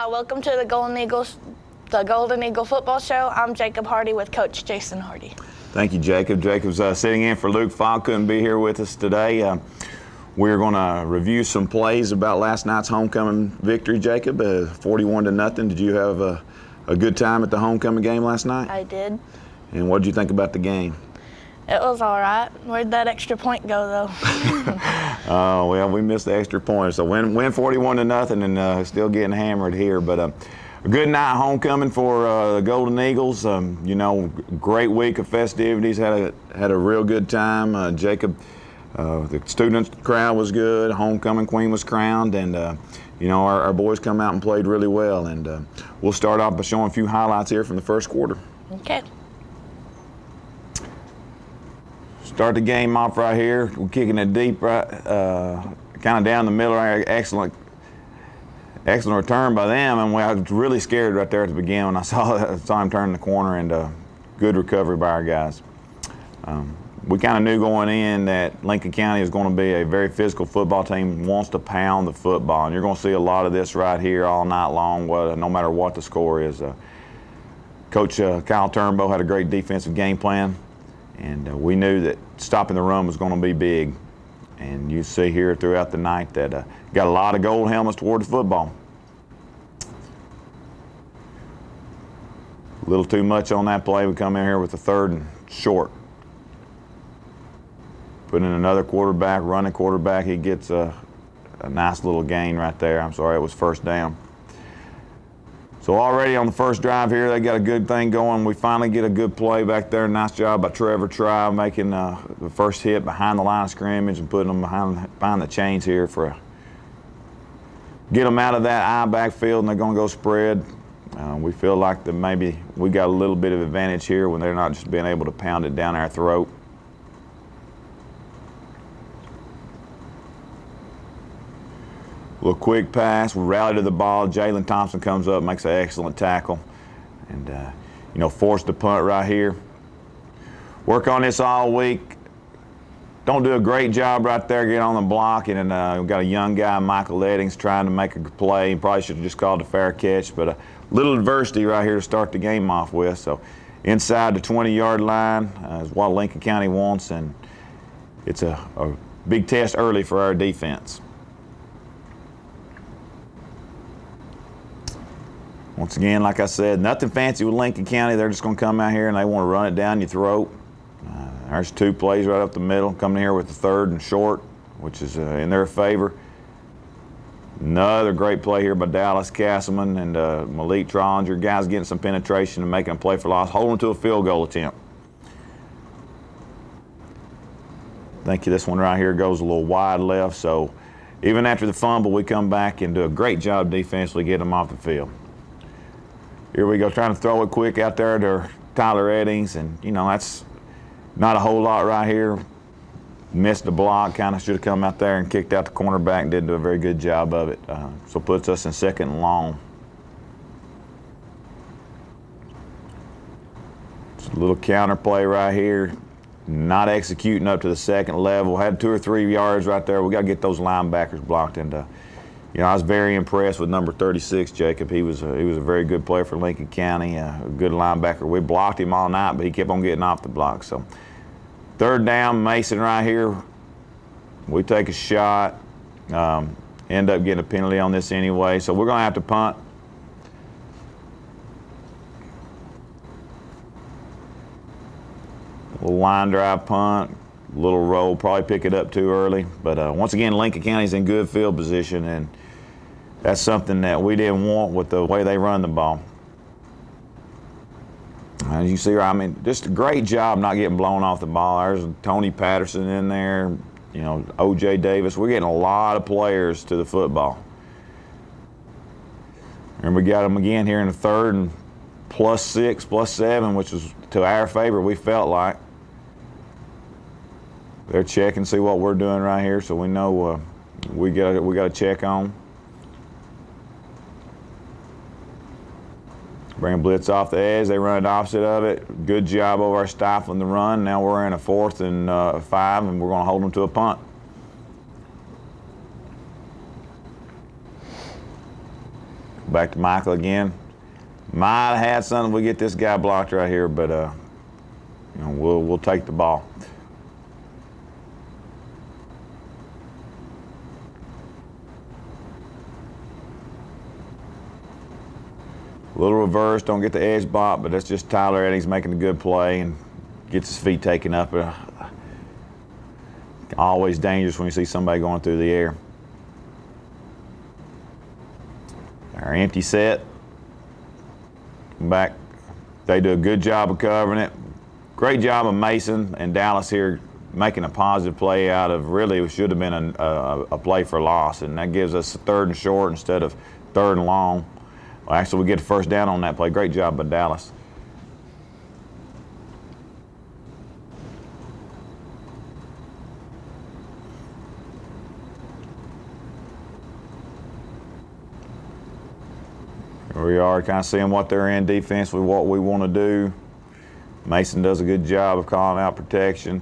Hi, welcome to the Golden Eagle Football Show. I'm Jacob Hardy with Coach Jason Hardy. Thank you, Jacob. Jacob's sitting in for Luke Fogg. Couldn't be here with us today. We're going to review some plays about last night's homecoming victory, Jacob, 41-0. Did you have a good time at the homecoming game last night? I did. And what did you think about the game? It was all right. Where'd that extra point go, though? Oh, well, we missed the extra point. So win 41-0 and still getting hammered here. But a good night homecoming for the Golden Eagles. Great week of festivities. Had a real good time. Jacob, the student crowd was good. Homecoming queen was crowned, and our boys come out and played really well. And we'll start off by showing a few highlights here from the first quarter. Okay. Start the game off right here. We're kicking it deep, right, kind of down the middle. Excellent return by them, and I was really scared right there at the beginning when I saw him turn the corner, and good recovery by our guys. We kind of knew going in that Lincoln County is going to be a very physical football team, wants to pound the football, and you're going to see a lot of this right here all night long, no matter what the score is. Coach Kyle Turnbow had a great defensive game plan. And we knew that stopping the run was going to be big. And you see here throughout the night that got a lot of gold helmets toward the football. A little too much on that play. We come in here with a 3rd and short. Put in another quarterback, running quarterback. He gets a nice little gain right there. I'm sorry, it was 1st down. So already on the first drive here, they got a good thing going. We finally get a good play back there. Nice job by Trevor Tribe making the first hit behind the line of scrimmage and putting them behind the chains here get them out of that eye backfield, and they're going to go spread. We feel like that maybe we got a little bit of advantage here when they're not just being able to pound it down our throat. Little quick pass, we rally to the ball. Jalen Thompson comes up, makes an excellent tackle, and forced the punt right here. Work on this all week. Don't do a great job right there, get on the block, and we've got a young guy, Michael Eddings, trying to make a play. He probably should have just called a fair catch, but a little adversity right here to start the game off with. So inside the 20-yard line is what Lincoln County wants, and it's a big test early for our defense. Once again, like I said, nothing fancy with Lincoln County. They're just going to come out here and they want to run it down your throat. There's 2 plays right up the middle. Coming here with the 3rd and short, which is in their favor. Another great play here by Dallas Castleman and Malik Trollinger. Guys getting some penetration and making a play for loss, holding to a field goal attempt. I think this one right here goes a little wide left, so even after the fumble, we come back and do a great job defensively getting them off the field. Here we go, trying to throw it quick out there to Tyler Eddings, and that's not a whole lot right here. Missed the block, kind of should have come out there and kicked out the cornerback and did do a very good job of it. So puts us in 2nd and long. Just a little counter play right here. Not executing up to the 2nd level. Had 2 or 3 yards right there. We got to get those linebackers blocked, and I was very impressed with number 36, Jacob. He was a very good player for Lincoln County, a good linebacker. We blocked him all night, but he kept on getting off the block. So 3rd down, Mason right here. We take a shot, end up getting a penalty on this anyway. So we're going to have to punt. A little line drive punt. Little roll, probably pick it up too early. But once again, Lincoln County's in good field position, and that's something that we didn't want with the way they run the ball. As you see, just a great job not getting blown off the ball. There's Tony Patterson in there, O.J. Davis. We're getting a lot of players to the football. And we got them again here in the 3rd and +6, +7, which was to our favor, we felt like. They're checking, see what we're doing right here, so we know we got to check on. Bring a blitz off the edge. They run it opposite of it. Good job over our stifling the run. Now we're in a 4th and 5, and we're going to hold them to a punt. Back to Michael again. Might have had something if we get this guy blocked right here, but you know, we'll take the ball. A little reverse, don't get the edge block, but that's just Tyler Eddings making a good play and gets his feet taken up. Always dangerous when you see somebody going through the air. Our empty set. Back. They do a good job of covering it. Great job of Mason and Dallas here making a positive play out of really it should have been a play for loss, and that gives us a 3rd and short instead of 3rd and long. Well, actually, we get the first down on that play. Great job by Dallas. Here we are kind of seeing what they're in defensively, what we want to do. Mason does a good job of calling out protection,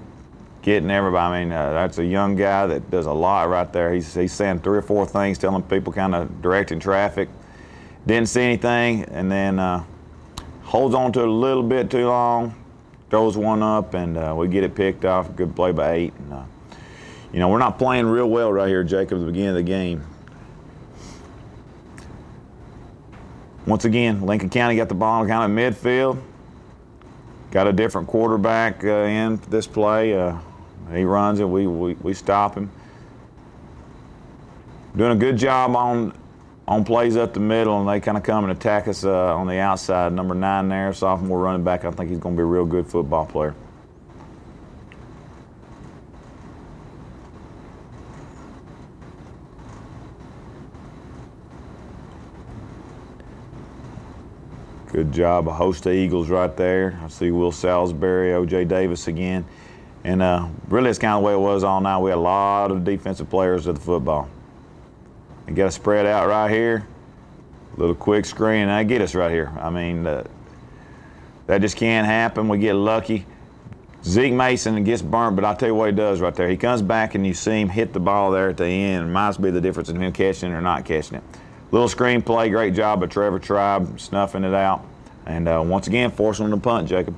getting everybody. I mean, that's a young guy that does a lot right there. He's saying 3 or 4 things, telling people kind of directing traffic. Didn't see anything, and then holds on to it a little bit too long, throws one up, and we get it picked off. Good play by 8. And, you know, we're not playing real well right here, Jacob, at the beginning of the game. Once again, Lincoln County got the ball kind of midfield. Got a different quarterback in for this play. He runs it, we stop him. Doing a good job on plays up the middle, and they kind of come and attack us on the outside. Number 9 there, sophomore running back. I think he's going to be a real good football player. Good job, a host of Eagles right there. I see Will Salisbury, O.J. Davis again. And really, it's kind of the way it was all night. We had a lot of defensive players at the football. And get a spread out right here. A little quick screen, and that get us right here. I mean, that just can't happen. We get lucky. Zeke Mason gets burnt, but I'll tell you what he does right there. He comes back, and you see him hit the ball there at the end. It might be the difference in him catching it or not catching it. Little screen play, great job by Trevor Tribe snuffing it out. And once again, forcing them to punt, Jacob.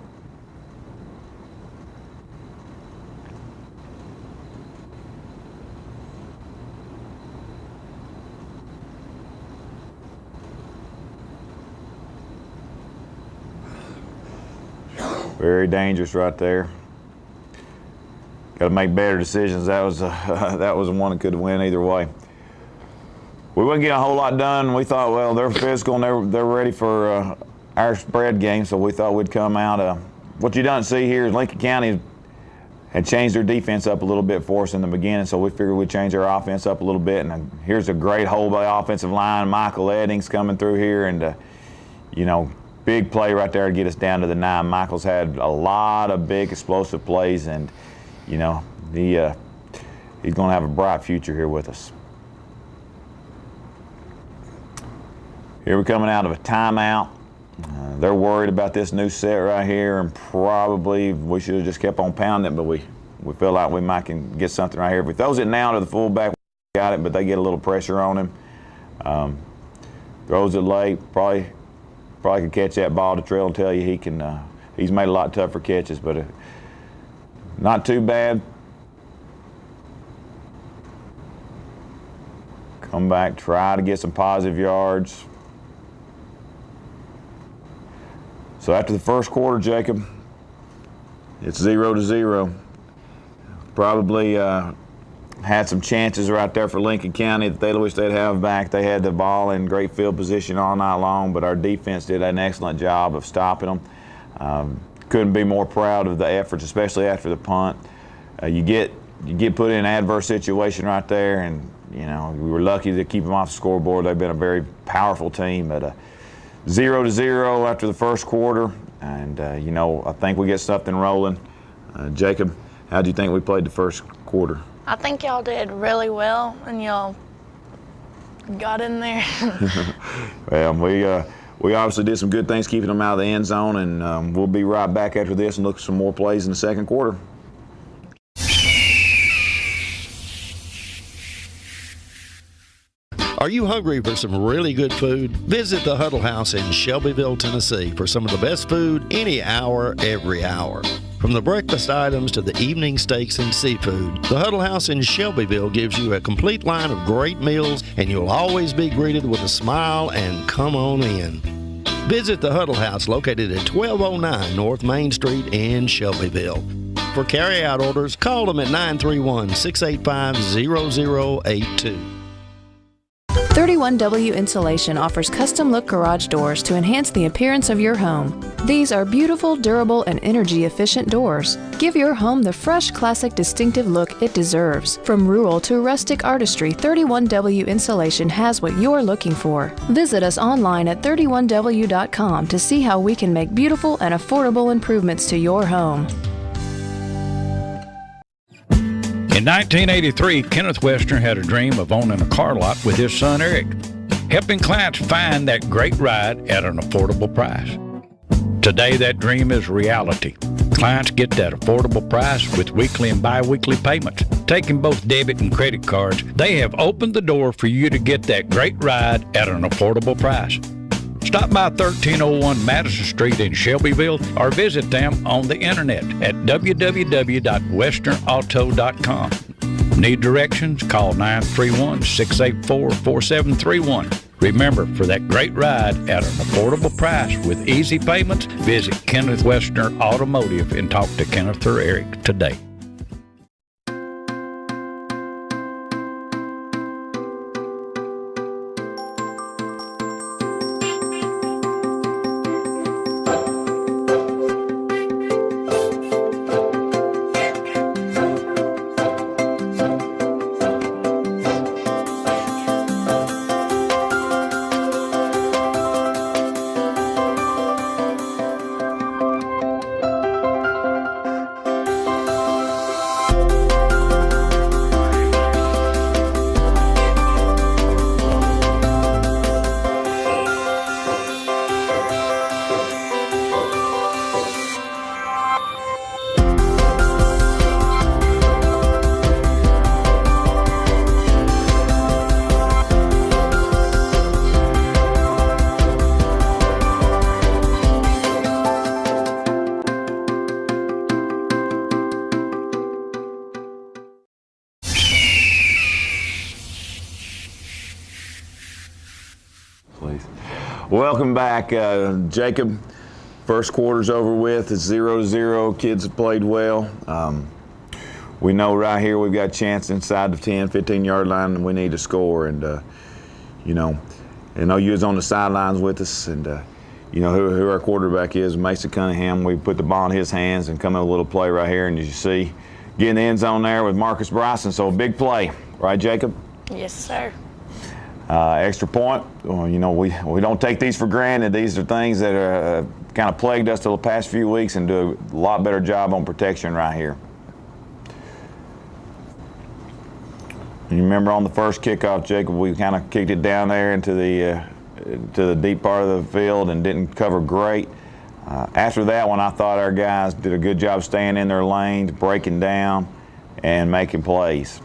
Very dangerous right there. Got to make better decisions. That was the one that could win either way. We wouldn't get a whole lot done. We thought, well, they're physical and they're ready for our spread game, so we thought we'd come out. What you don't see here is Lincoln County had changed their defense up a little bit for us in the beginning, so we figured we'd change our offense up a little bit. And here's a great hole by the offensive line. Michael Eddings coming through here, and you know, big play right there to get us down to the 9. Michael's had a lot of big explosive plays, and you know, he's going to have a bright future here with us. Here we're coming out of a timeout. They're worried about this new set right here, and probably we should have just kept on pounding it, but we feel like we might can get something right here. If he throws it now to the fullback, we got it, but they get a little pressure on him. Throws it late, probably could catch that ball. To Trail and tell you he's made a lot tougher catches, but not too bad. Come back, try to get some positive yards. So after the first quarter, Jacob, it's 0-0. Probably had some chances right there for Lincoln County that they wish they'd have back. They had the ball in great field position all night long, but our defense did an excellent job of stopping them. Couldn't be more proud of the efforts, especially after the punt. You get put in an adverse situation right there, and you know, we were lucky to keep them off the scoreboard. They've been a very powerful team, but 0-0 after the first quarter, and you know, I think we get something rolling. Jacob, how do you think we played the first quarter? I think y'all did really well, and y'all got in there. Well, we obviously did some good things keeping them out of the end zone, and we'll be right back after this and look at some more plays in the second quarter. Are you hungry for some really good food? Visit the Huddle House in Shelbyville, Tennessee for some of the best food any hour, every hour. From the breakfast items to the evening steaks and seafood, the Huddle House in Shelbyville gives you a complete line of great meals, and you'll always be greeted with a smile and come on in. Visit the Huddle House located at 1209 North Main Street in Shelbyville. For carry-out orders, call them at 931-685-0082. 31W Insulation offers custom-look garage doors to enhance the appearance of your home. These are beautiful, durable, and energy-efficient doors. Give your home the fresh, classic, distinctive look it deserves. From rural to rustic artistry, 31W Insulation has what you're looking for. Visit us online at 31W.com to see how we can make beautiful and affordable improvements to your home. In 1983, Kenneth Western had a dream of owning a car lot with his son Eric, helping clients find that great ride at an affordable price. Today, that dream is reality. Clients get that affordable price with weekly and bi-weekly payments. Taking both debit and credit cards, they have opened the door for you to get that great ride at an affordable price. Stop by 1301 Madison Street in Shelbyville or visit them on the internet at www.westernauto.com. Need directions? Call 931-684-4731. Remember, for that great ride at an affordable price with easy payments, visit Kenneth Western Automotive and talk to Kenneth or Eric today. Welcome back, Jacob. First quarter's over with. It's 0-0. Kids have played well. We know right here we've got a chance inside the 10, 15-yard line, and we need to score. And you know, I know you was on the sidelines with us, and you know who our quarterback is, Mason Cunningham. We put the ball in his hands and come in a little play right here, and as you see, get in the end zone there with Marcus Bryson. So a big play, right, Jacob? Yes, sir. Extra point, you know, we don't take these for granted. These are things that are kind of plagued us the past few weeks, and do a lot better job on protection right here. You remember on the first kickoff, Jacob, we kind of kicked it down there into the deep part of the field and didn't cover great. After that one, I thought our guys did a good job staying in their lanes, breaking down, and making plays.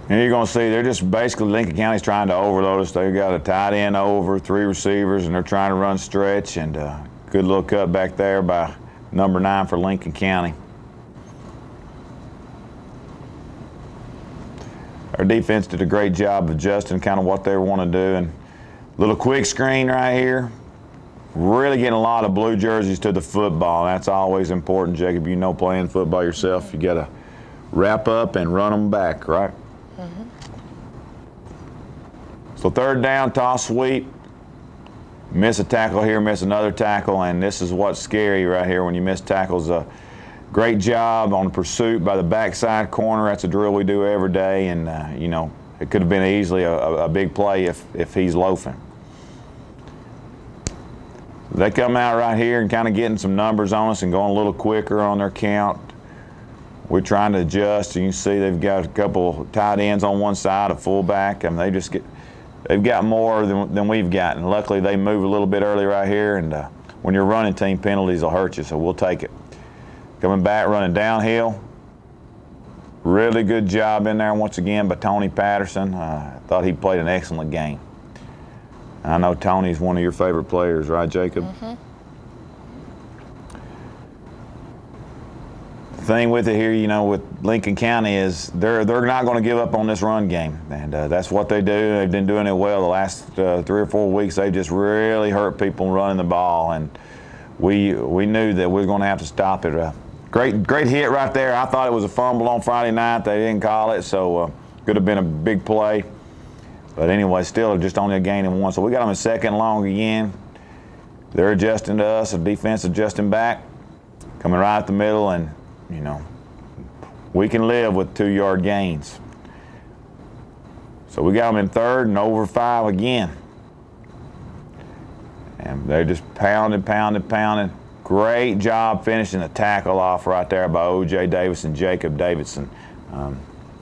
And you're going to see they're just basically Lincoln County's trying to overload us. They've got a tight end over, 3 receivers, and they're trying to run stretch. And good little cut back there by number 9 for Lincoln County. Our defense did a great job of adjusting kind of what they want to do. And little quick screen right here. Really getting a lot of blue jerseys to the football. That's always important, Jacob. You know, playing football yourself, you got to wrap up and run them back, right? Mm-hmm. So third down, toss sweep. Miss a tackle here, miss another tackle, and this is what's scary right here when you miss tackles. A great job on pursuit by the backside corner. That's a drill we do every day, and you know, it could have been easily a big play if he's loafing. They come out right here and kind of getting some numbers on us and going a little quicker on their count. We're trying to adjust. You can see they've got a couple tight ends on one side, a fullback. I mean, they've got more than we've got. And luckily they move a little bit early right here, and when you're running team, penalties will hurt you, so we'll take it. Coming back, running downhill. Really good job in there once again by Tony Patterson. I thought he played an excellent game. I know Tony's one of your favorite players, right, Jacob? Mm-hmm. The thing with it here, you know, with Lincoln County is they're not going to give up on this run game, and that's what they do. They've been doing it well the last 3 or 4 weeks. They just really hurt people running the ball, and we knew that we were going to have to stop it. Great hit right there. I thought it was a fumble on Friday night. They didn't call it, so could have been a big play. But anyway, still just only a gain in 1. So we got them in 2nd and long again. They're adjusting to us, the defense adjusting back, coming right up the middle, and, you know, we can live with 2-yard gains. So we got them in 3rd and over 5 again. And they're just pounding. Great job finishing the tackle off right there by O.J. Davis and Jacob Davidson.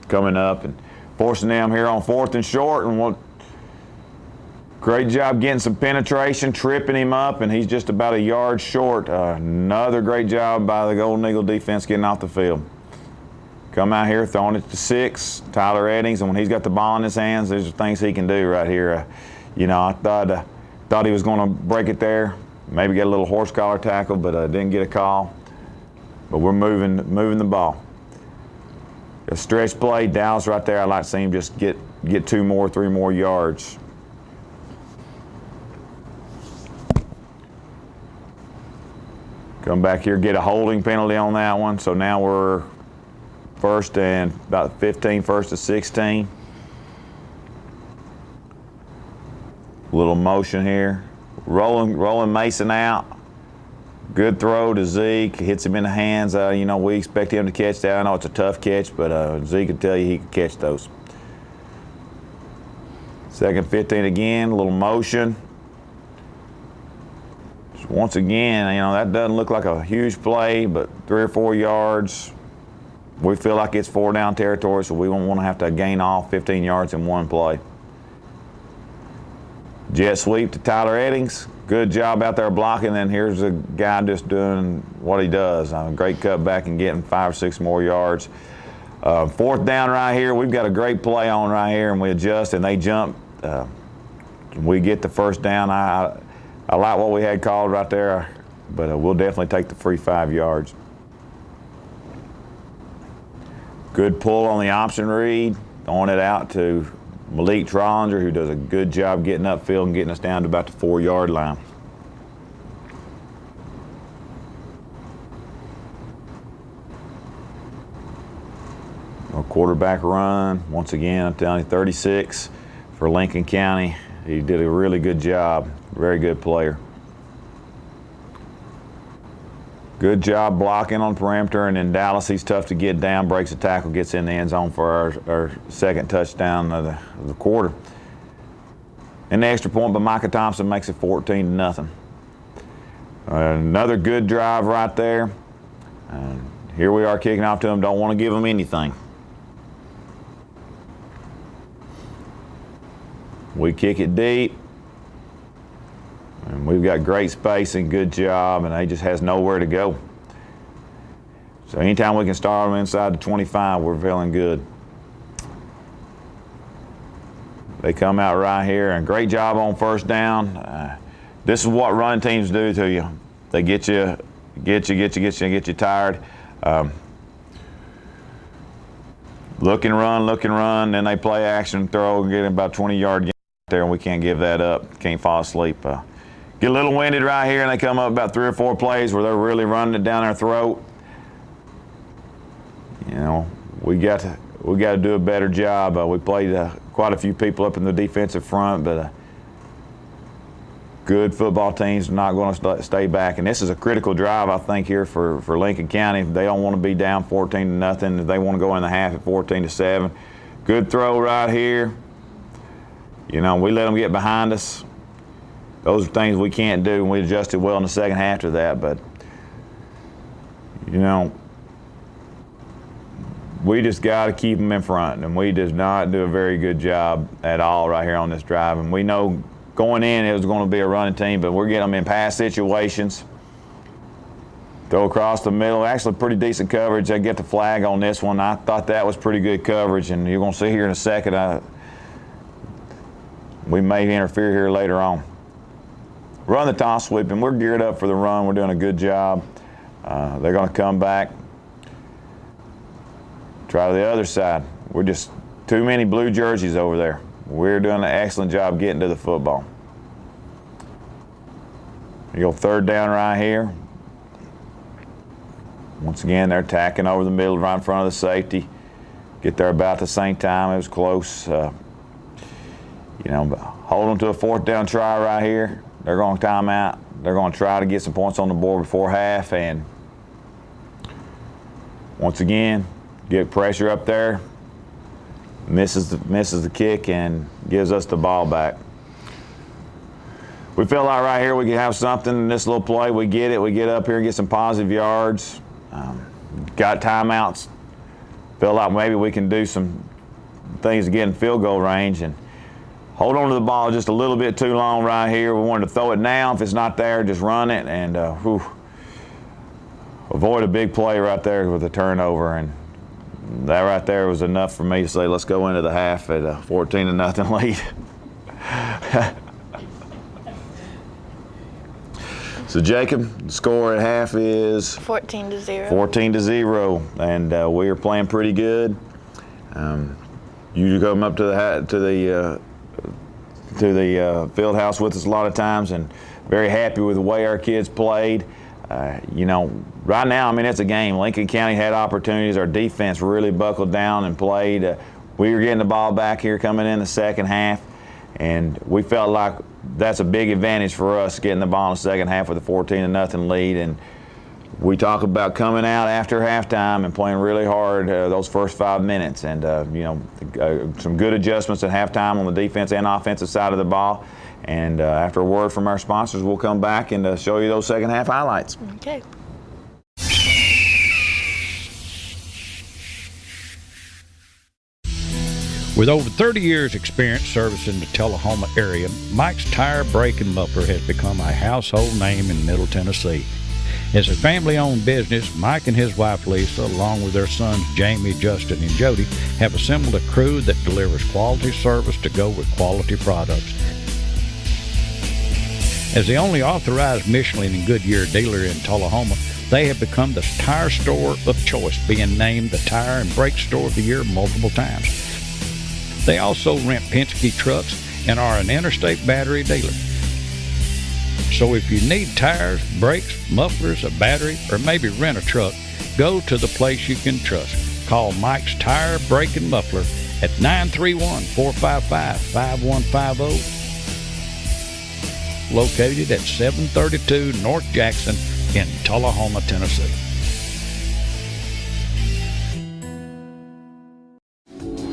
Coming up and forcing them here on 4th and short. And great job getting some penetration, tripping him up, and he's just about a yard short. Another great job by the Golden Eagle defense getting off the field. Come out here, throwing it to 6, Tyler Eddings, and when he's got the ball in his hands, there's things he can do right here. You know, I thought he was going to break it there. Maybe get a little horse collar tackle, but didn't get a call. But we're moving the ball. A stretch play, Dallas right there. I'd like to see him just get 2 more, 3 more yards. Come back here, get a holding penalty on that one. So now we're 1st and about 15, 1st to 16. Little motion here. Rolling Mason out. Good throw to Zeke. Hits him in the hands. You know, we expect him to catch that. I know it's a tough catch, but Zeke can tell you he can catch those. 2nd 15 again. A little motion. Just once again, you know, that doesn't look like a huge play, but 3 or 4 yards. We feel like it's 4 down territory, so we won't want to have to gain all 15 yards in one play. Jet sweep to Tyler Eddings. Good job out there blocking, and here's a guy just doing what he does. Great cutback and getting 5 or 6 more yards. 4th down right here. We've got a great play on right here, and we adjust, and they jump. We get the 1st down. I like what we had called right there, but we'll definitely take the free 5 yards. Good pull on the option read, throwing it out to Malik Trollinger, who does a good job getting upfield and getting us down to about the 4-yard line. A quarterback run, once again, I'm telling you, 36 for Lincoln County. He did a really good job, very good player. Good job blocking on perimeter, and then Dallas, he's tough to get down, breaks a tackle, gets in the end zone for our 2nd touchdown of the quarter. And the extra point by Micah Thompson makes it 14-0. Another good drive right there. Here we are kicking off to them, don't want to give them anything. We kick it deep. And we've got great spacing, good job, and he just has nowhere to go. So anytime we can start them inside the 25, we're feeling good. They come out right here, and great job on 1st down. This is what run teams do to you. They get you tired. Look and run, then they play action, throw, and get about 20-yard gain there, and we can't give that up. Can't fall asleep. Get a little winded right here, and they come up about 3 or 4 plays where they're really running it down our throat. You know, we got to do a better job. We played quite a few people up in the defensive front, but good football teams are not going to stay back. And this is a critical drive, I think, here for Lincoln County. They don't want to be down 14-0. They want to go in the half at 14-7. Good throw right here. You know, we let them get behind us. Those are things we can't do, and we adjusted well in the 2nd half to that. But, you know, we just got to keep them in front, and we did not do a very good job at all right here on this drive. And we know going in, it was going to be a running team, but we're getting them in pass situations. Throw across the middle, actually pretty decent coverage. I get the flag on this one. I thought that was pretty good coverage, and you're going to see here in a second, we may interfere here later on. Run the toss sweep, and we're geared up for the run. We're doing a good job. They're going to come back, try to the other side. We're just too many blue jerseys over there. We're doing an excellent job getting to the football. You go third down right here. Once again, they're attacking over the middle right in front of the safety. Get there about the same time. It was close. You know, but hold them to a fourth down try right here. They're going to time out. They're going to try to get some points on the board before half, and once again, get pressure up there. Misses the kick and gives us the ball back. We feel like right here we can have something in this little play. We get it. We get up here and get some positive yards. Got timeouts. Feel like maybe we can do some things to get in field goal range and hold on to the ball just a little bit too long right here. We wanted to throw it now. If it's not there, just run it and avoid a big play right there with a turnover. And that right there was enough for me to say, let's go into the half at a 14-0 lead. So Jacob, the score at half is 14-0. 14-0, and we are playing pretty good. You come up to the field house with us a lot of times, and very happy with the way our kids played. You know, right now, I mean, it's a game. Lincoln County had opportunities. Our defense really buckled down and played. We were getting the ball back here coming in the second half, and we felt like that's a big advantage for us getting the ball in the second half with a 14-0 lead. And we talk about coming out after halftime and playing really hard those first 5 minutes, and you know, some good adjustments at halftime on the defense and offensive side of the ball. And after a word from our sponsors, we'll come back and show you those second half highlights. Okay. With over 30 years experience servicing the Tullahoma area, Mike's Tire, Brake, and Muffler has become a household name in Middle Tennessee. As a family-owned business, Mike and his wife Lisa, along with their sons Jamie, Justin, and Jody, have assembled a crew that delivers quality service to go with quality products. As the only authorized Michelin and Goodyear dealer in Tullahoma, they have become the tire store of choice, being named the Tire and Brake Store of the Year multiple times. They also rent Penske trucks and are an interstate battery dealer. So if you need tires, brakes, mufflers, a battery, or maybe rent a truck, go to the place you can trust. Call Mike's Tire, Brake, and Muffler at 931-455-5150, located at 732 North Jackson in Tullahoma, Tennessee.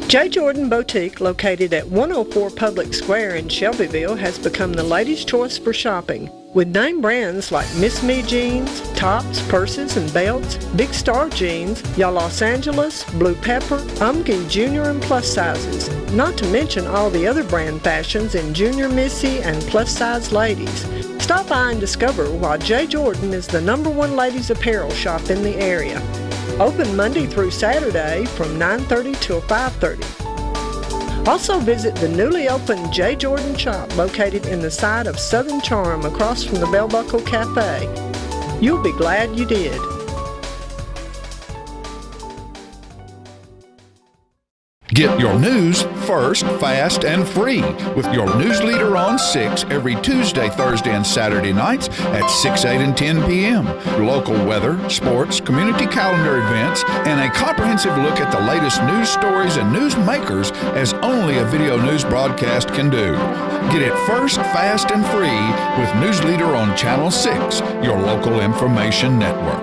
J. Jordan Boutique, located at 104 Public Square in Shelbyville, has become the ladies' choice for shopping. With name brands like Miss Me jeans, tops, purses, and belts, Big Star jeans, Ya Los Angeles, Blue Pepper, Umge junior and plus sizes, not to mention all the other brand fashions in junior missy and plus size ladies. Stop by and discover why J. Jordan is the #1 ladies apparel shop in the area. Open Monday through Saturday from 9:30 till 5:30. Also visit the newly opened J. Jordan shop located in the side of Southern Charm across from the Bell Buckle Cafe. You'll be glad you did. Get your news first, fast, and free with your news leader on 6 every Tuesday, Thursday, and Saturday nights at 6, 8, and 10 p.m. Local weather, sports, community calendar events, and a comprehensive look at the latest news stories and news makers as only a video news broadcast can do. Get it first, fast, and free with News Leader on Channel 6, your local information network.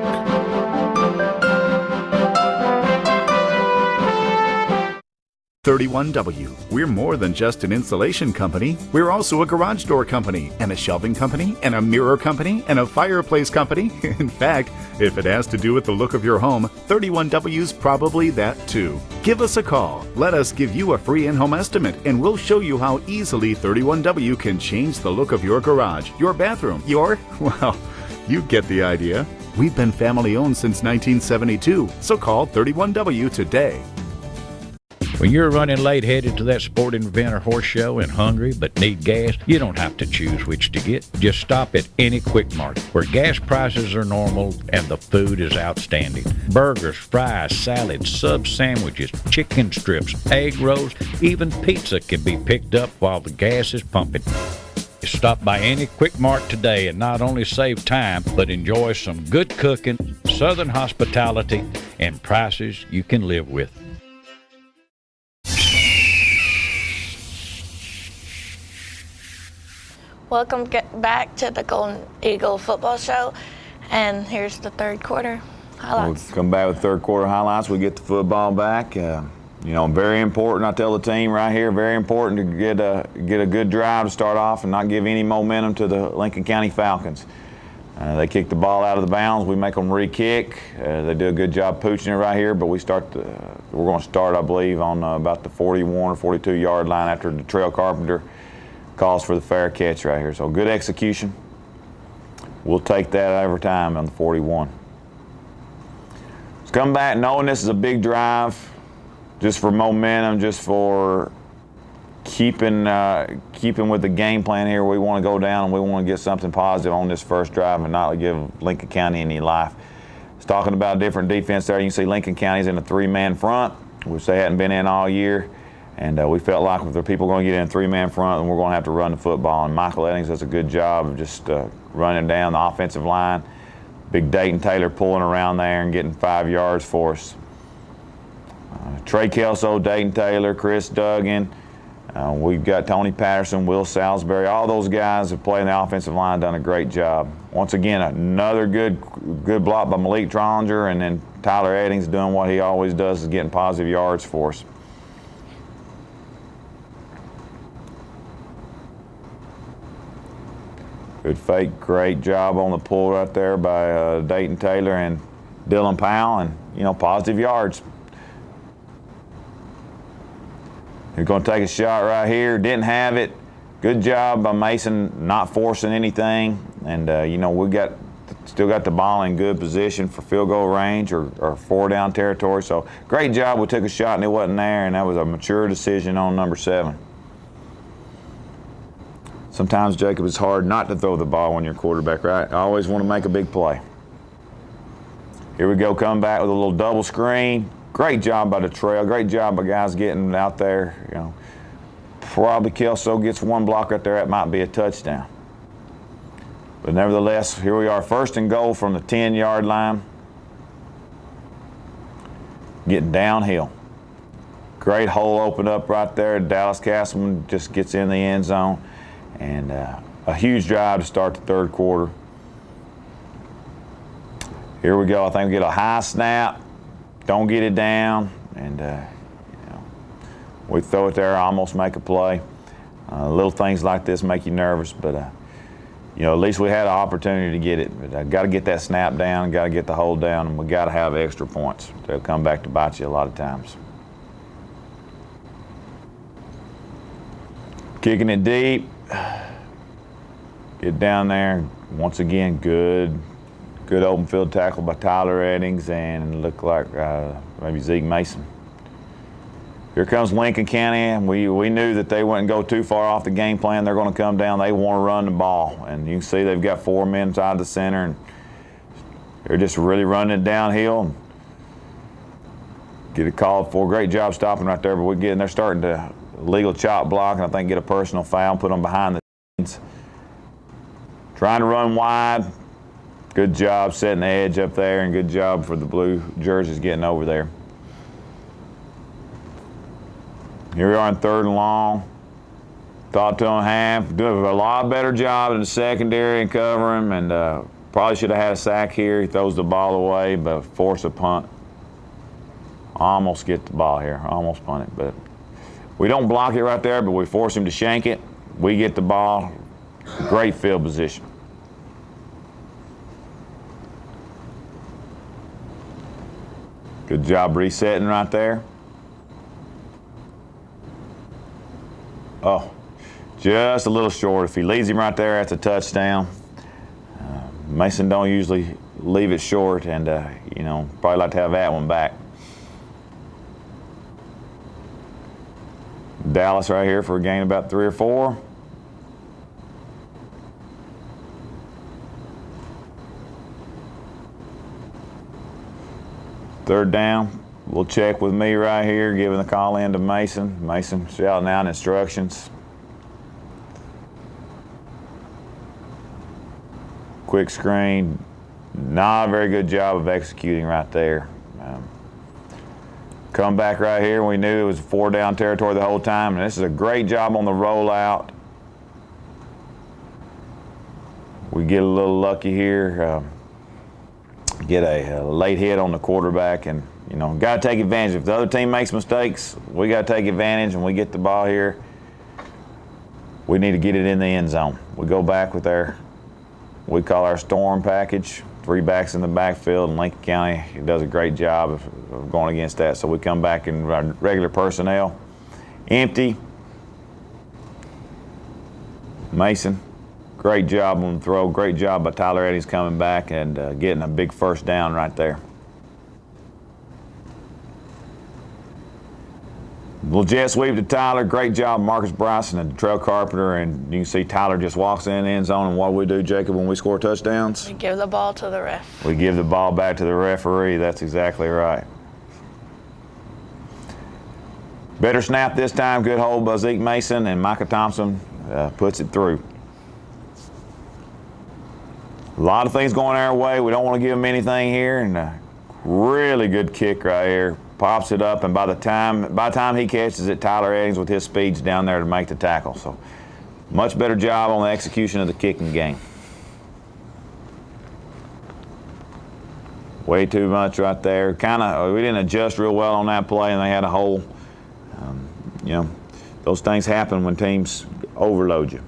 31W. We're more than just an insulation company. We're also a garage door company, and a shelving company, and a mirror company, and a fireplace company. In fact, if it has to do with the look of your home, 31W's probably that too. Give us a call. Let us give you a free in-home estimate, and we'll show you how easily 31W can change the look of your garage, your bathroom, well, you get the idea. We've been family owned since 1972, so call 31W today. When you're running late headed to that sporting event or horse show and hungry but need gas, you don't have to choose which to get. Just stop at any Quick Mart where gas prices are normal and the food is outstanding. Burgers, fries, salads, sub sandwiches, chicken strips, egg rolls, even pizza can be picked up while the gas is pumping. Stop by any Quick Mart today and not only save time, but enjoy some good cooking, southern hospitality, and prices you can live with. Welcome back to the Golden Eagle Football Show, and here's the third quarter highlights. We'll come back with third quarter highlights. We get the football back. Very important. I tell the team right here, very important to get a good drive to start off and not give any momentum to the Lincoln County Falcons. They kick the ball out of the bounds. We make them re-kick. They do a good job pooching it right here, but we're going to start, I believe, on about the 41 or 42 yard line after the Trail Carpenter calls for the fair catch right here. So good execution. We'll take that every time on the 41. Let's come back knowing this is a big drive, just for momentum, just for keeping with the game plan here. We want to go down and we want to get something positive on this first drive and not give Lincoln County any life. It's talking about different defense there. You can see Lincoln County's in a three-man front, which they hadn't been in all year. And we felt like if the people are going to get in a three-man front, then we're going to have to run the football. And Michael Eddings does a good job of just running down the offensive line. Big Dayton Taylor pulling around there and getting 5 yards for us. Trey Kelso, Dayton Taylor, Chris Duggan. We've got Tony Patterson, Will Salisbury. All those guys have played in the offensive line, done a great job. Once again, another good block by Malik Trollinger, and then Tyler Eddings doing what he always does, is getting positive yards for us. Good fake, great job on the pull right there by Dayton Taylor and Dylan Powell, and positive yards. He's going to take a shot right here. Didn't have it. Good job by Mason not forcing anything, and we still got the ball in good position for field goal range or four down territory. So great job. We took a shot and it wasn't there, and that was a mature decision on number 7. Sometimes, Jacob, it's hard not to throw the ball when you're quarterback, right? I always want to make a big play. Here we go, come back with a little double screen. Great job by the Trail. Great job by guys getting out there. Probably Kelso gets one block right there. That might be a touchdown. But nevertheless, here we are, 1st and goal from the 10-yard line. Getting downhill. Great hole opened up right there. Dallas Castleman just gets in the end zone. And a huge drive to start the third quarter. Here we go. I think we get a high snap. Don't get it down. And, we throw it there, almost make a play. Little things like this make you nervous. But, at least we had an opportunity to get it. But I got to get that snap down, got to get the hold down, and we got to have extra points. They'll come back to bite you a lot of times. Kicking it deep. Get down there. Once again, good open field tackle by Tyler Eddings, and it looked like maybe Zeke Mason. Here comes Lincoln County, and we knew that they wouldn't go too far off the game plan. They're going to come down. They want to run the ball, and you can see they've got 4 men inside the center, and they're just really running it downhill. And get it called for. Great job stopping right there, but they're starting to legal chop block, and I think get a personal foul, put them behind the chains. Trying to run wide. Good job setting the edge up there, and good job for the blue jerseys getting over there. Here we are in 3rd and long. Thought 2.5. Doing a lot better job in the secondary and covering him, and probably should have had a sack here. He throws the ball away, but force a punt. Almost get the ball here. Almost punt it, but We don't block it right there, but we force him to shank it. We get the ball. Great field position. Good job resetting right there. Oh, just a little short. If he leads him right there, that's a touchdown. Mason don't usually leave it short, and you know, probably like to have that one back. Dallas right here for a gain about 3 or 4. Third down, we'll check with me right here, giving the call in to Mason. Mason shouting out instructions. Quick screen, not a very good job of executing right there. Come back right here, we knew it was 4-down territory the whole time, and this is a great job on the rollout. We get a little lucky here. Get a late hit on the quarterback, and you know, got to take advantage. If the other team makes mistakes, we got to take advantage, and we get the ball here. We need to get it in the end zone. We go back with we call our storm package, 3 backs in the backfield, and Lincoln County does a great job of going against that. So we come back in our regular personnel, empty. Mason. Great job on the throw. Great job by Tyler Eddings coming back and getting a big first down right there. Little jet sweep to Tyler. Great job, Marcus Bryson and Trail Carpenter. And you can see Tyler just walks in the end zone. And what do we do, Jacob, when we score touchdowns? We give the ball to the ref. We give the ball back to the referee. That's exactly right. Better snap this time. Good hold by Zeke Mason, and Micah Thompson puts it through. A lot of things going our way. We don't want to give him anything here, and really good kick right here. Pops it up, and by the time he catches it, Tyler Eddings with his speed's down there to make the tackle. So much better job on the execution of the kicking game. Way too much right there. We didn't adjust real well on that play, and they had a hole. You know, those things happen when teams overload you.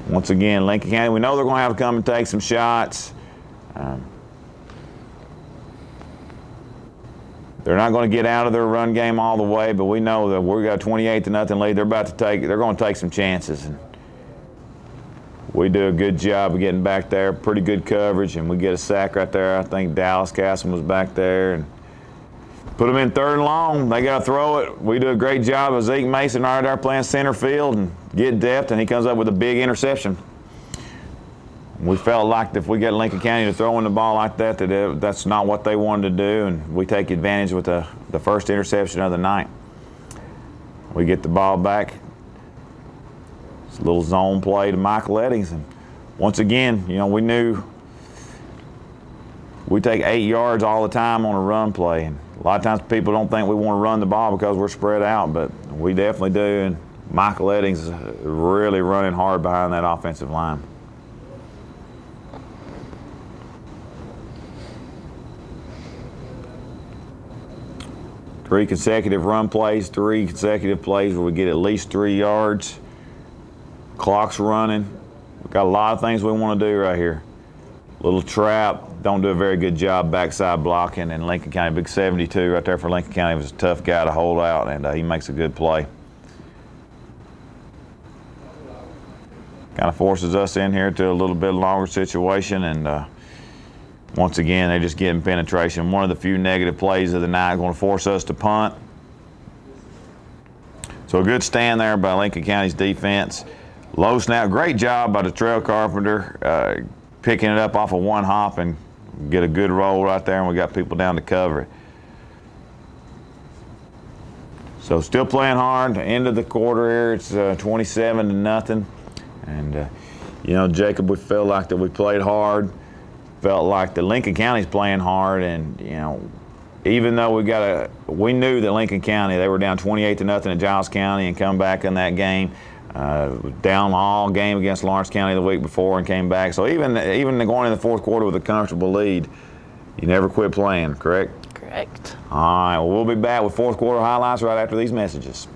Once again, Lincoln County, we know they're going to have to come and take some shots. They're not going to get out of their run game all the way, but we know that we got a 28-0 lead. They're going to take some chances. And we do a good job of getting back there, pretty good coverage, and we get a sack right there. I think Dallas Castle was back there, and put them in 3rd and long. They got to throw it. We do a great job of Zeke Mason right there playing center field and get depth, and he comes up with a big interception. We felt like if we get Lincoln County to throwing the ball like that, that's not what they wanted to do, and we take advantage with the first interception of the night. We get the ball back. It's a little zone play to Michael Eddings, and once again, you know, we knew we take 8 yards all the time on a run play, and a lot of times people don't think we want to run the ball because we're spread out, but we definitely do, and Michael Eddings is really running hard behind that offensive line. Three consecutive run plays, 3 consecutive plays where we get at least 3 yards. Clock's running. We've got a lot of things we want to do right here. Little trap. Don't do a very good job backside blocking. And Lincoln County, big 72 right there for Lincoln County. Was a tough guy to hold out, and he makes a good play. Kind of forces us in here to a little bit longer situation, and once again, they're just getting penetration. One of the few negative plays of the night going to force us to punt. So a good stand there by Lincoln County's defense. Low snap, great job by the Trail Carpenter, picking it up off of one hop and get a good roll right there, and we got people down to cover it. So still playing hard. End of the quarter here, it's 27-0. And you know, Jacob, we feel like that we played hard. Felt like the Lincoln County's playing hard, and you know, even though we knew that Lincoln County, they were down 28-0 at Giles County and come back in that game, down all game against Lawrence County the week before and came back. So even going in the 4th quarter with a comfortable lead, you never quit playing, correct? Correct. Correct. All right, well, we'll be back with fourth quarter highlights right after these messages.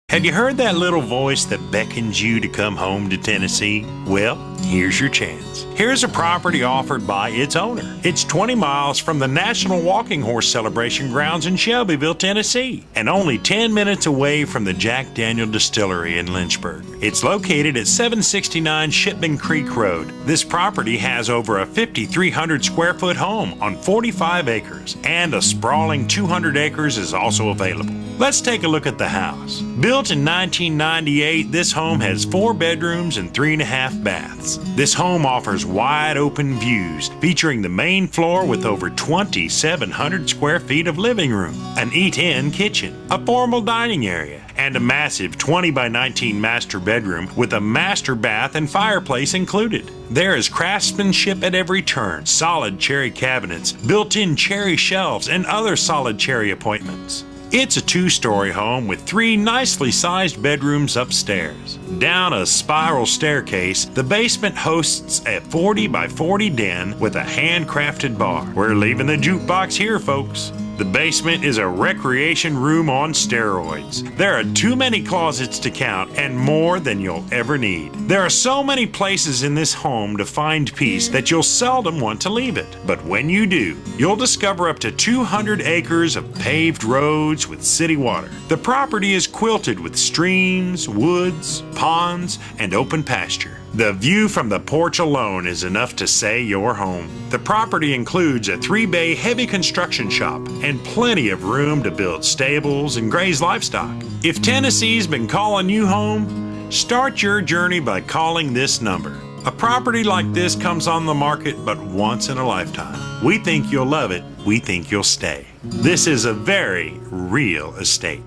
Have you heard that little voice that beckons you to come home to Tennessee? Well, here's your chance. Here's a property offered by its owner. It's 20 miles from the National Walking Horse Celebration grounds in Shelbyville, Tennessee, and only 10 minutes away from the Jack Daniel Distillery in Lynchburg. It's located at 769 Shipman Creek Road. This property has over a 5,300 square foot home on 45 acres, and a sprawling 200 acres is also available. Let's take a look at the house. Built in 1998, this home has 4 bedrooms and 3.5 baths. This home offers wide open views, featuring the main floor with over 2,700 square feet of living room, an eat-in kitchen, a formal dining area, and a massive 20 by 19 master bedroom with a master bath and fireplace included. There is craftsmanship at every turn, solid cherry cabinets, built-in cherry shelves, and other solid cherry appointments. It's a 2-story home with 3 nicely sized bedrooms upstairs. Down a spiral staircase, the basement hosts a 40 by 40 den with a handcrafted bar. We're leaving the jukebox here, folks. The basement is a recreation room on steroids. There are too many closets to count and more than you'll ever need. There are so many places in this home to find peace that you'll seldom want to leave it. But when you do, you'll discover up to 200 acres of paved roads with city water. The property is quilted with streams, woods, ponds, and open pasture. The view from the porch alone is enough to say you're home. The property includes a 3-bay heavy construction shop and plenty of room to build stables and graze livestock. If Tennessee's been calling you home, start your journey by calling this number. A property like this comes on the market but once in a lifetime. We think you'll love it. We think you'll stay. This is a very real estate.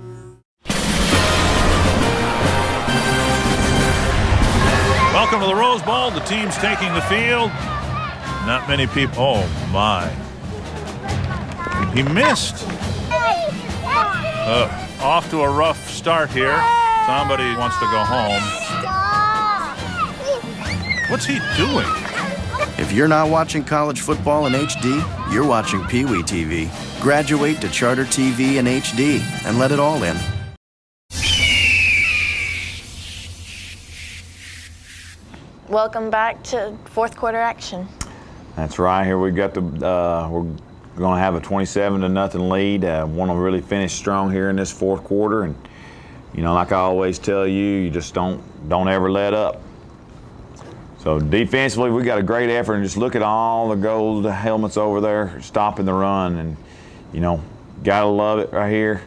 Welcome to the Rose Bowl. The team's taking the field. Not many people. Oh, my. He missed. Off to a rough start here. Somebody wants to go home. What's he doing? If you're not watching college football in HD, you're watching Pee Wee TV. Graduate to Charter TV in HD and let it all in. Welcome back to fourth quarter action. That's right. Here we got we're going to have a 27-0 lead. Want to really finish strong here in this fourth quarter, and you know, like I always tell you, you just don't ever let up. So defensively, we got a great effort, and just look at all the gold helmets over there stopping the run, and you know, gotta love it right here.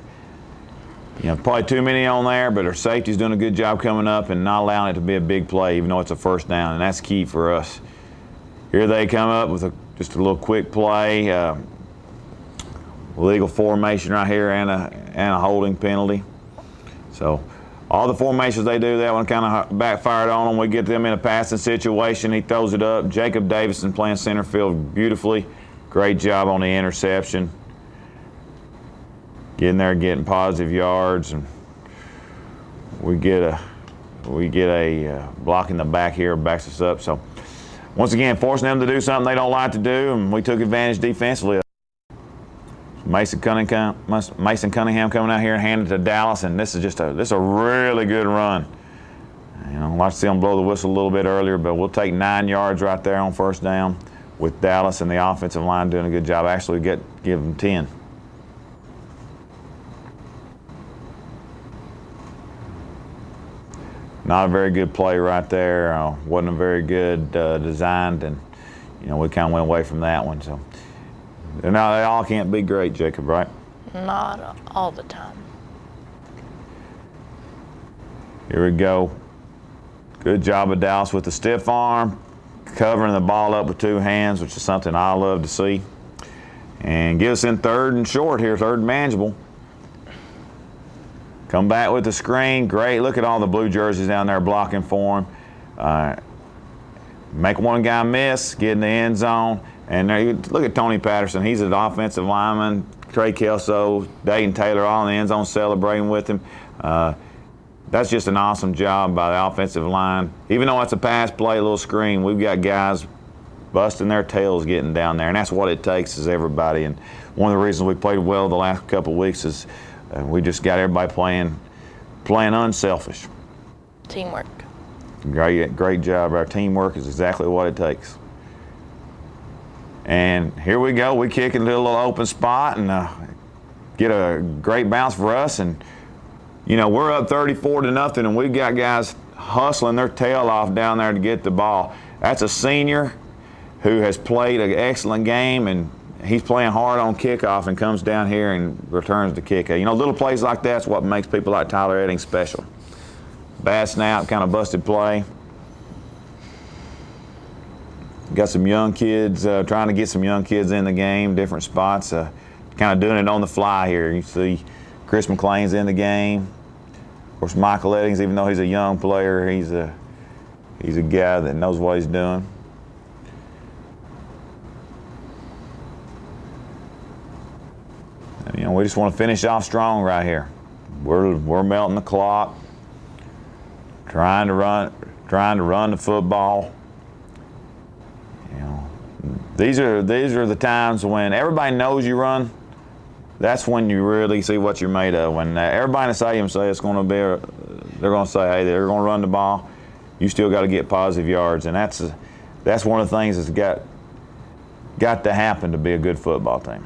You know, probably too many on there, but our safety's doing a good job coming up and not allowing it to be a big play, even though it's a first down, and that's key for us. Here they come up with just a little quick play, legal formation right here, and a holding penalty. So all the formations they do, that one kind of backfired on them. We get them in a passing situation. He throws it up. Jacob Davison playing center field beautifully. Great job on the interception. Getting there, getting positive yards, and we get a block in the back here, backs us up. So once again, forcing them to do something they don't like to do, and we took advantage defensively. Mason Cunningham coming out here and handing it to Dallas, and this is a really good run. You know, I'd like to see them blow the whistle a little bit earlier, but we'll take 9 yards right there on first down with Dallas and the offensive line doing a good job. Actually, give them 10. Not a very good play right there. Wasn't a very good designed, and you know, we kind of went away from that one. So now they all can't be great, Jacob, right? Not all the time. Here we go. Good job of Dallas with the stiff arm, covering the ball up with 2 hands, which is something I love to see. And get us in third and short here, third and manageable. Come back with the screen. Great. Look at all the blue jerseys down there blocking for him. Make one guy miss, get in the end zone. And there you look at Tony Patterson. He's an offensive lineman. Trey Kelso, Dayton Taylor all in the end zone celebrating with him. that's just an awesome job by the offensive line. Even though it's a pass play, a little screen, we've got guys busting their tails getting down there, and that's what it takes is everybody. And one of the reasons we played well the last couple of weeks is we just got everybody playing unselfish. Teamwork. Great job. Our teamwork is exactly what it takes. And here we go. We kick into a little open spot and get a great bounce for us. And, you know, we're up 34-0, and we've got guys hustling their tail off down there to get the ball. That's a senior who has played an excellent game, and he's playing hard on kickoff and comes down here and returns the kick. You know, little plays like that's what makes people like Tyler Edding special. Bad snap, kind of busted play. Got some young kids, trying to get some young kids in the game, different spots, kind of doing it on the fly here. You see Chris McLean's in the game. Of course, Michael Eddings, even though he's a young player, he's a guy that knows what he's doing. And, you know, we just want to finish off strong right here. We're melting the clock, trying to run the football. You know, these are the times when everybody knows you run. That's when you really see what you're made of. When everybody in the stadium say it's going to be, they're going to say, hey, they're going to run the ball. You still got to get positive yards, and that's one of the things that's got to happen to be a good football team.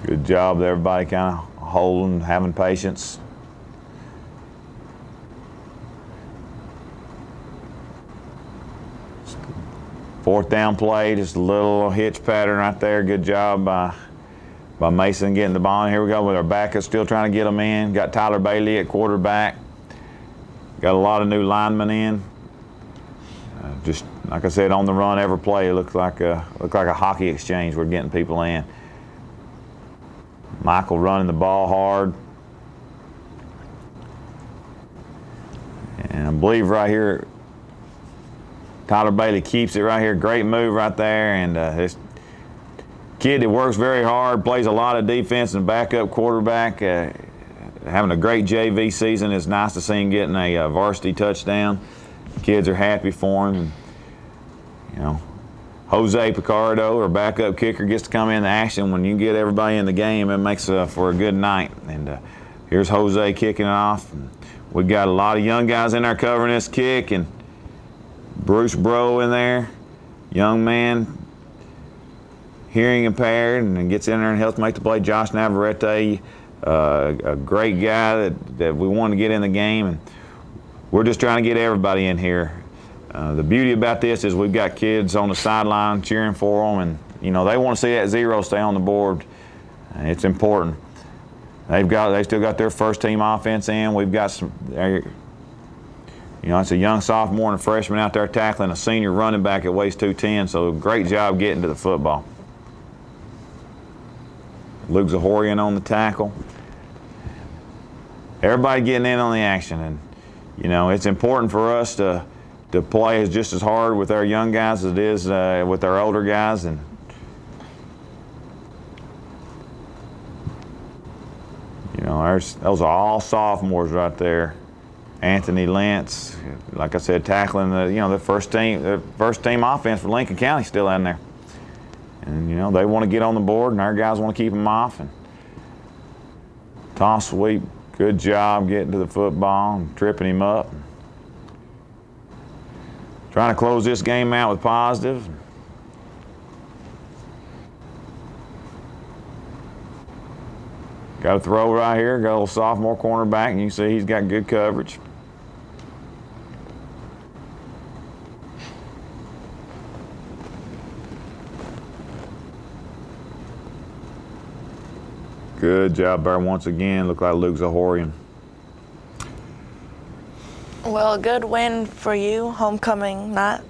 Good job, everybody kind of holding, having patience. Fourth down play, just a little hitch pattern right there. Good job by Mason getting the ball. And here we go with our backup still trying to get them in. Got Tyler Bailey at quarterback. Got a lot of new linemen in. Just like I said, on the run every play, it looks like a hockey exchange. We're getting people in. Michael running the ball hard. And I believe right here, Tyler Bailey keeps it right here. Great move right there. And this kid that works very hard, plays a lot of defense and backup quarterback, having a great JV season. It's nice to see him getting a varsity touchdown. Kids are happy for him. And, you know, Jose Picardo, our backup kicker, gets to come in the action. When you get everybody in the game, it makes for a good night. And here's Jose kicking it off. We've got a lot of young guys in there covering this kick, and Bruce Bro in there, young man, hearing impaired, and gets in there and helps make the play. Josh Navarrete, a great guy that we want to get in the game, and we're just trying to get everybody in here. The beauty about this is we've got kids on the sideline cheering for them, and you know they want to see that 0 stay on the board. It's important. They still got their first team offense in. We've got some. You know, it's a young sophomore and a freshman out there tackling a senior running back that weighs 210. So great job getting to the football. Luke Zahorian on the tackle. Everybody getting in on the action, and you know it's important for us to play just as hard with our young guys as it is with our older guys. And you know, those are all sophomores right there. Anthony Lentz, like I said, tackling the first team offense for Lincoln County still in there. And you know they want to get on the board, and our guys want to keep them off. And toss sweep, good job getting to the football and tripping him up. Trying to close this game out with positive. Got a throw right here, got a little sophomore cornerback, and you can see he's got good coverage. Good job there once again. Looked like Luke Zahorian. Well, a good win for you, homecoming night,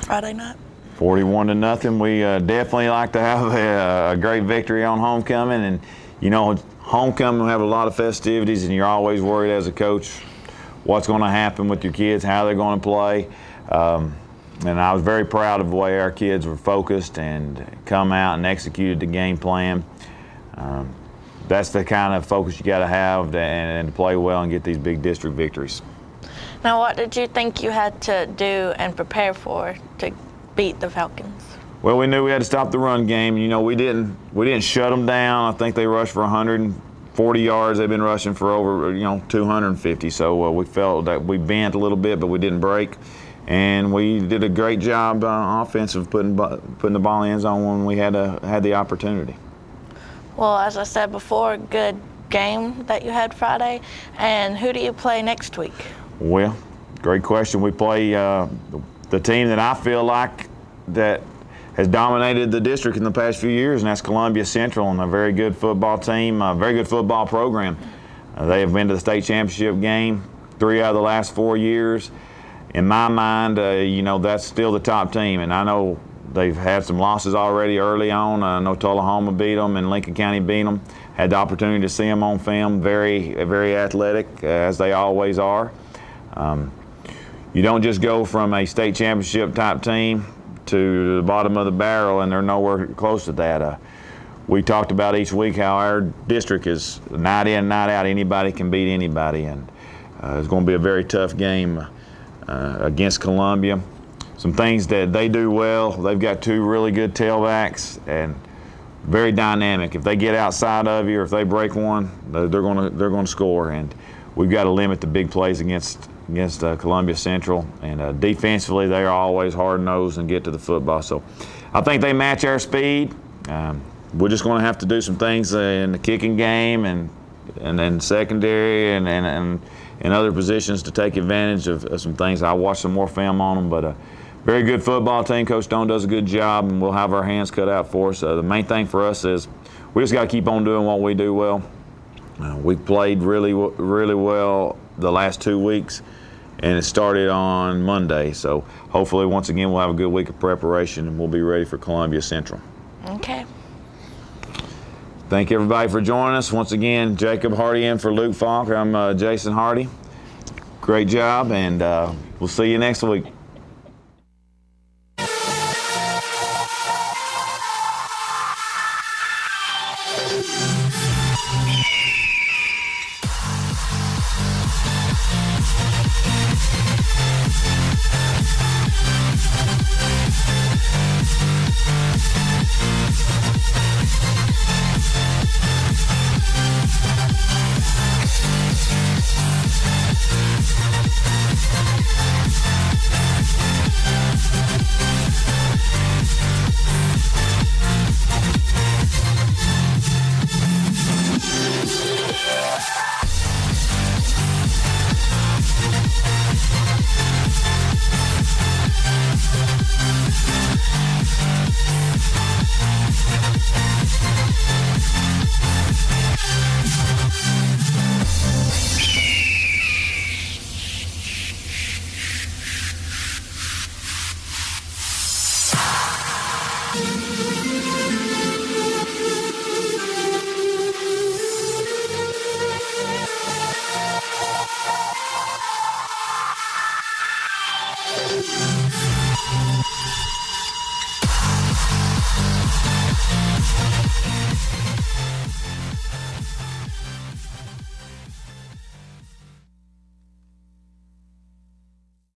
Friday night. 41-0. We definitely like to have a great victory on homecoming, and you know, homecoming will have a lot of festivities, and you're always worried as a coach what's going to happen with your kids, how they're going to play. And I was very proud of the way our kids were focused and come out and executed the game plan. That's the kind of focus you got to have and to play well and get these big district victories. Now, what did you think you had to do and prepare for to beat the Falcons? Well, we knew we had to stop the run game. You know, we didn't shut them down. I think they rushed for 140 yards. They've been rushing for over 250. So we felt that we bent a little bit, but we didn't break. And we did a great job offensive putting the ball in the end zone when we had the opportunity. Well, as I said before, good game that you had Friday. And who do you play next week? Well, great question. We play the team that I feel like that has dominated the district in the past few years, and that's Columbia Central, and a very good football team, a very good football program. They have been to the state championship game 3 out of the last 4 years. In my mind, that's still the top team, and I know they've had some losses already early on. I know Tullahoma beat them and Lincoln County beat them. Had the opportunity to see them on film. Very, very athletic, as they always are. You don't just go from a state championship type team to the bottom of the barrel, and they're nowhere close to that. We talked about each week how our district is night in, night out. Anybody can beat anybody, and it's going to be a very tough game against Columbia. Some things that they do well, they've got 2 really good tailbacks and very dynamic. If they get outside of you or if they break one, they're going to score, and we've got to limit the big plays against Columbia Central, and defensively they are always hard-nosed and get to the football. So I think they match our speed. We're just going to have to do some things in the kicking game and then secondary and other positions to take advantage of some things. I'll watch some more film on them, but very good football team. Coach Stone does a good job, and we'll have our hands cut out for us. The main thing for us is we just got to keep on doing what we do well. We played really, really well the last 2 weeks, and it started on Monday. So hopefully, once again, we'll have a good week of preparation, and we'll be ready for Columbia Central. Okay. Thank everybody for joining us. Once again, Jacob Hardy in for Luke Falk. I'm Jason Hardy. Great job, and we'll see you next week.